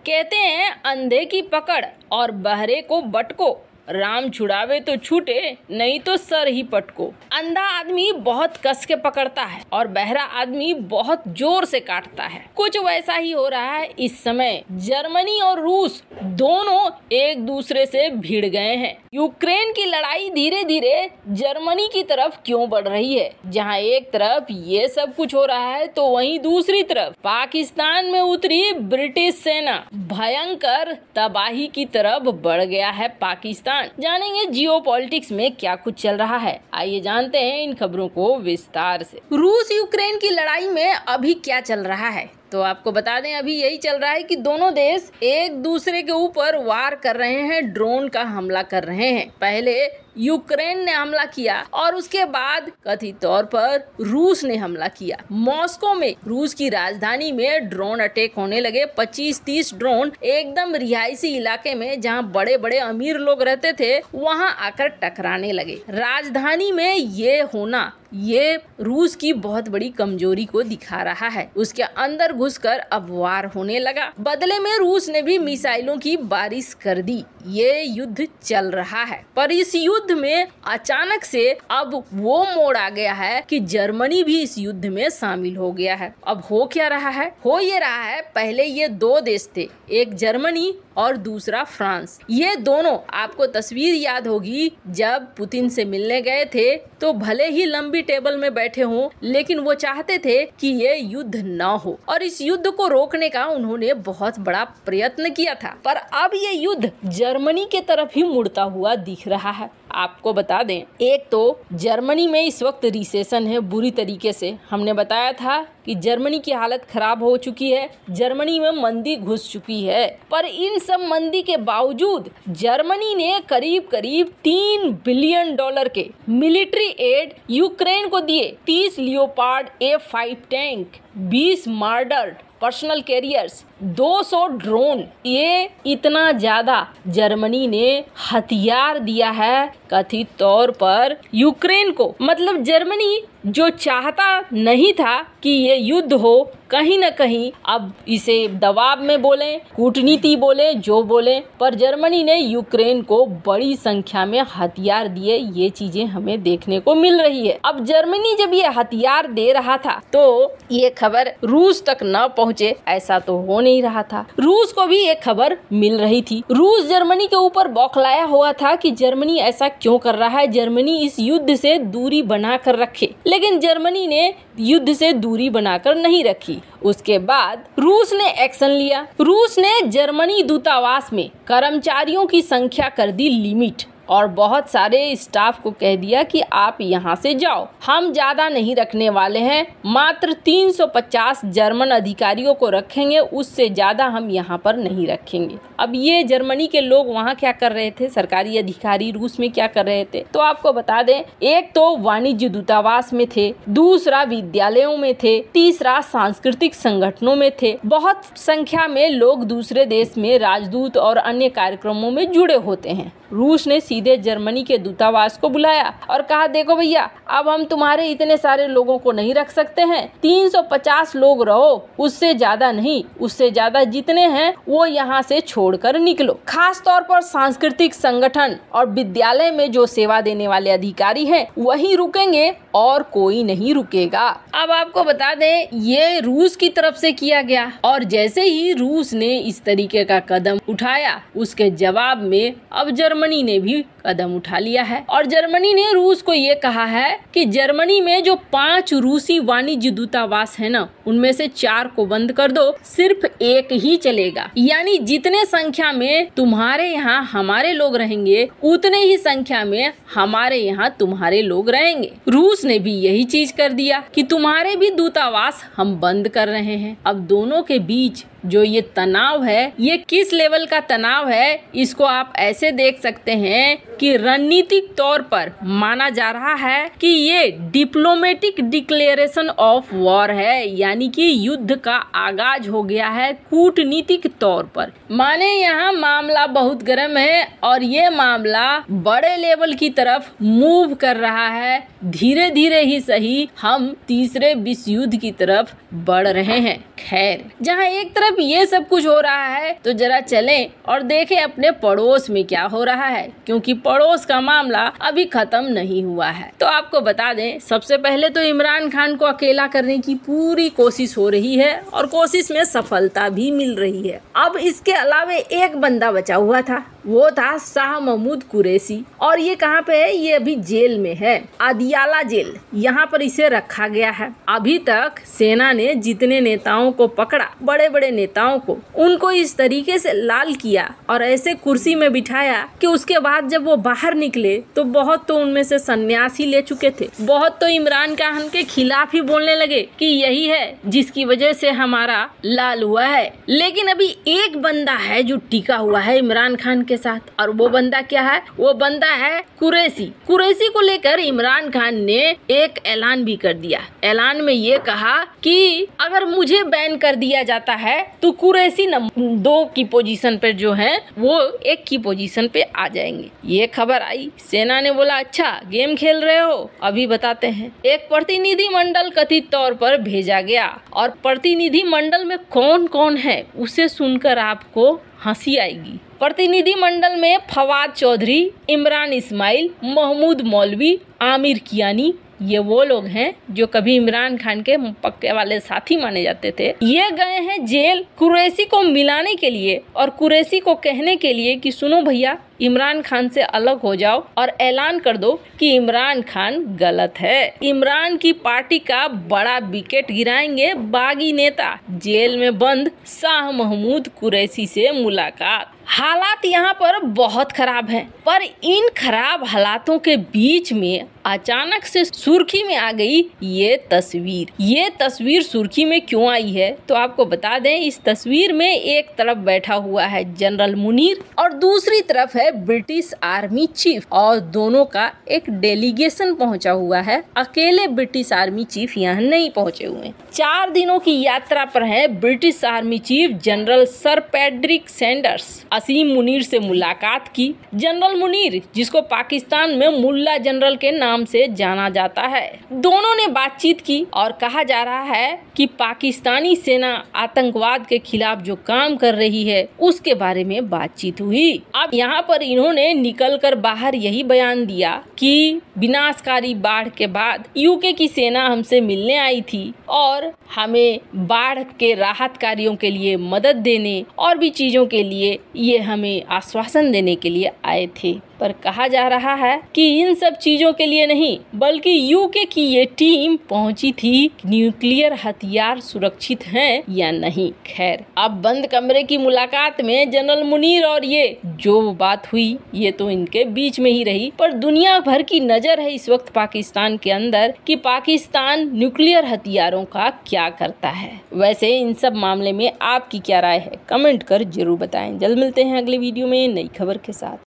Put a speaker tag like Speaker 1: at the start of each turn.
Speaker 1: कहते हैं अंधे की पकड़ और बहरे को बटको, राम छुड़ावे तो छूटे नहीं तो सर ही पटको। अंधा आदमी बहुत कस के पकड़ता है और बहरा आदमी बहुत जोर से काटता है। कुछ वैसा ही हो रहा है इस समय। जर्मनी और रूस दोनों एक दूसरे से भिड़ गए हैं। यूक्रेन की लड़ाई धीरे धीरे जर्मनी की तरफ क्यों बढ़ रही है? जहां एक तरफ ये सब कुछ हो रहा है तो वहीं दूसरी तरफ पाकिस्तान में उतरी ब्रिटिश सेना भयंकर तबाही की तरफ बढ़ गया है पाकिस्तान। जानेंगे जियोपॉलिटिक्स में क्या कुछ चल रहा है। आइए जानते हैं इन खबरों को विस्तार से। रूस यूक्रेन की लड़ाई में अभी क्या चल रहा है तो आपको बता दें, अभी यही चल रहा है कि दोनों देश एक दूसरे के ऊपर वार कर रहे हैं, ड्रोन का हमला कर रहे हैं। पहले यूक्रेन ने हमला किया और उसके बाद कथित तौर पर रूस ने हमला किया। मॉस्को में रूस की राजधानी में ड्रोन अटैक होने लगे। 25-30 ड्रोन एकदम रिहायशी इलाके में जहां बड़े बड़े अमीर लोग रहते थे वहां आकर टकराने लगे। राजधानी में ये होना ये रूस की बहुत बड़ी कमजोरी को दिखा रहा है। उसके अंदर घुसकर अब वार होने लगा। बदले में रूस ने भी मिसाइलों की बारिश कर दी। ये युद्ध चल रहा है, पर इस युद्ध में अचानक से अब वो मोड़ आ गया है कि जर्मनी भी इस युद्ध में शामिल हो गया है। अब हो क्या रहा है? हो ये रहा है, पहले ये दो देश थे, एक जर्मनी और दूसरा फ्रांस। ये दोनों, आपको तस्वीर याद होगी, जब पुतिन से मिलने गए थे तो भले ही लंबी टेबल में बैठे हों, लेकिन वो चाहते थे कि ये युद्ध न हो और इस युद्ध को रोकने का उन्होंने बहुत बड़ा प्रयत्न किया था। पर अब ये युद्ध जर्मनी के तरफ ही मुड़ता हुआ दिख रहा है। आपको बता दें, एक तो जर्मनी में इस वक्त रिसेशन है बुरी तरीके से। हमने बताया था कि जर्मनी की हालत खराब हो चुकी है, जर्मनी में मंदी घुस चुकी है। पर इन सब मंदी के बावजूद जर्मनी ने करीब करीब $3 बिलियन के मिलिट्री एड यूक्रेन को दिए। 30 leopard A5 tank, 20 Marder personnel carriers, 200 drone, ये इतना ज्यादा जर्मनी ने हथियार दिया है कथित तौर पर यूक्रेन को। मतलब जर्मनी जो चाहता नहीं था कि ये युद्ध हो, कहीं न कहीं अब इसे दबाव में बोले, कूटनीति बोले, जो बोले, पर जर्मनी ने यूक्रेन को बड़ी संख्या में हथियार दिए। ये चीजें हमें देखने को मिल रही है। अब जर्मनी जब ये हथियार दे रहा था तो ये खबर रूस तक न पहुँचे ऐसा तो हो नहीं रहा था। रूस को भी एक खबर मिल रही थी। रूस जर्मनी के ऊपर बौखलाया हुआ था कि जर्मनी ऐसा क्यों कर रहा है, जर्मनी इस युद्ध से दूरी बना कर रखे। लेकिन जर्मनी ने युद्ध से दूरी बनाकर नहीं रखी। उसके बाद रूस ने एक्शन लिया। रूस ने जर्मनी दूतावास में कर्मचारियों की संख्या कर दी लिमिट और बहुत सारे स्टाफ को कह दिया कि आप यहाँ से जाओ, हम ज्यादा नहीं रखने वाले हैं, मात्र 350 जर्मन अधिकारियों को रखेंगे, उससे ज्यादा हम यहाँ पर नहीं रखेंगे। अब ये जर्मनी के लोग वहाँ क्या कर रहे थे, सरकारी अधिकारी रूस में क्या कर रहे थे, तो आपको बता दें, एक तो वाणिज्य दूतावास में थे, दूसरा विद्यालयों में थे, तीसरा सांस्कृतिक संगठनों में थे। बहुत संख्या में लोग दूसरे देश में राजदूत और अन्य कार्यक्रमों में जुड़े होते हैं। रूस ने सीधे जर्मनी के दूतावास को बुलाया और कहा, देखो भैया, अब हम तुम्हारे इतने सारे लोगों को नहीं रख सकते हैं, 350 लोग रहो, उससे ज्यादा नहीं, उससे ज्यादा जितने हैं वो यहाँ से छोड़कर निकलो। खास तौर पर सांस्कृतिक संगठन और विद्यालय में जो सेवा देने वाले अधिकारी हैं वही रुकेंगे और कोई नहीं रुकेगा। अब आपको बता दें, ये रूस की तरफ से किया गया और जैसे ही रूस ने इस तरीके का कदम उठाया, उसके जवाब में अब जर्मनी ने भी कदम उठा लिया है और जर्मनी ने रूस को ये कहा है कि जर्मनी में जो 5 रूसी वाणिज्य दूतावास है ना, उनमें से 4 को बंद कर दो, सिर्फ एक ही चलेगा। यानी जितने संख्या में तुम्हारे यहाँ हमारे लोग रहेंगे, उतने ही संख्या में हमारे यहाँ तुम्हारे लोग रहेंगे। रूस ने भी यही चीज कर दिया कि तुम्हारे भी दूतावास हम बंद कर रहे हैं। अब दोनों के बीच जो ये तनाव है, ये किस लेवल का तनाव है, इसको आप ऐसे देख सकते हैं कि रणनीतिक तौर पर माना जा रहा है कि ये डिप्लोमेटिक डिक्लेरेशन ऑफ वॉर है, यानी कि युद्ध का आगाज हो गया है कूटनीतिक तौर पर। माने यहाँ मामला बहुत गर्म है और ये मामला बड़े लेवल की तरफ मूव कर रहा है। धीरे धीरे ही सही हम तीसरे विश्व युद्ध की तरफ बढ़ रहे हैं। खैर, जहाँ एक तरफ तरफ ये सब कुछ हो रहा है तो जरा चलें और देखें अपने पड़ोस में क्या हो रहा है, क्योंकि पड़ोस का मामला अभी खत्म नहीं हुआ है। तो आपको बता दें, सबसे पहले तो इमरान खान को अकेला करने की पूरी कोशिश हो रही है और कोशिश में सफलता भी मिल रही है। अब इसके अलावा एक बंदा बचा हुआ था, वो था शाह महमूद कुरैशी, और ये कहाँ पे है? ये अभी जेल में है, अदियाला जेल, यहाँ पर इसे रखा गया है। अभी तक सेना ने जितने नेताओं को पकड़ा, बड़े बड़े नेताओं को, उनको इस तरीके से लाल किया और ऐसे कुर्सी में बिठाया कि उसके बाद जब वो बाहर निकले तो बहुत तो उनमें से संन्यास ही ले चुके थे, बहुत तो इमरान खान के खिलाफ ही बोलने लगे कि यही है जिसकी वजह से हमारा लाल हुआ है। लेकिन अभी एक बंदा है जो टिका हुआ है इमरान खान के साथ, और वो बंदा क्या है? वो बंदा है कुरैशी। कुरैशी को लेकर इमरान खान ने एक ऐलान भी कर दिया। ऐलान में ये कहा कि अगर मुझे बैन कर दिया जाता है तो कुरैशी नंबर 2 की पोजीशन पर जो है वो 1 की पोजीशन पे आ जाएंगे। ये खबर आई, सेना ने बोला अच्छा गेम खेल रहे हो, अभी बताते हैं। एक प्रतिनिधि मंडल कथित तौर पर भेजा गया, और प्रतिनिधि मंडल में कौन कौन है उसे सुनकर आपको हंसी आएगी। प्रतिनिधि मंडल में फवाद चौधरी, इमरान इस्माइल, महमूद मौलवी, आमिर कियानी, ये वो लोग हैं जो कभी इमरान खान के पक्के वाले साथी माने जाते थे। ये गए हैं जेल कुरैशी को मिलाने के लिए और कुरैशी को कहने के लिए कि सुनो भैया, इमरान खान से अलग हो जाओ और ऐलान कर दो कि इमरान खान गलत है। इमरान की पार्टी का बड़ा विकेट गिराएंगे बागी नेता। जेल में बंद शाह महमूद कुरैशी से मुलाकात। हालात यहाँ पर बहुत खराब हैं, पर इन खराब हालातों के बीच में अचानक से सुर्खी में आ गई ये तस्वीर। ये तस्वीर सुर्खी में क्यों आई है तो आपको बता दें, इस तस्वीर में एक तरफ बैठा हुआ है जनरल मुनीर और दूसरी तरफ है ब्रिटिश आर्मी चीफ, और दोनों का एक डेलीगेशन पहुंचा हुआ है। अकेले ब्रिटिश आर्मी चीफ यहाँ नहीं पहुंचे हुए। 4 दिनों की यात्रा पर है British army chief general sir Patrick Sanders. Asim Munir से मुलाकात की। जनरल मुनीर, जिसको पाकिस्तान में मुल्ला जनरल के नाम से जाना जाता है, दोनों ने बातचीत की और कहा जा रहा है कि पाकिस्तानी सेना आतंकवाद के खिलाफ जो काम कर रही है उसके बारे में बातचीत हुई। अब यहाँ पर इन्होंने निकलकर बाहर यही बयान दिया कि विनाशकारी बाढ़ के बाद यूके की सेना हमसे मिलने आई थी और हमें बाढ़ के राहत कार्यों के लिए मदद देने और भी चीजों के लिए ये हमें आश्वासन देने के लिए आए थे। पर कहा जा रहा है कि इन सब चीजों के लिए नहीं, बल्कि यूके की ये टीम पहुंची थी न्यूक्लियर हथियार सुरक्षित हैं या नहीं। खैर, अब बंद कमरे की मुलाकात में जनरल मुनीर और ये जो बात हुई ये तो इनके बीच में ही रही, पर दुनिया भर की नजर है इस वक्त पाकिस्तान के अंदर कि पाकिस्तान न्यूक्लियर हथियारों का क्या करता है। वैसे इन सब मामले में आपकी क्या राय है, कमेंट कर जरूर बताएं। जल्द मिलते हैं अगले वीडियो में नई खबर के साथ।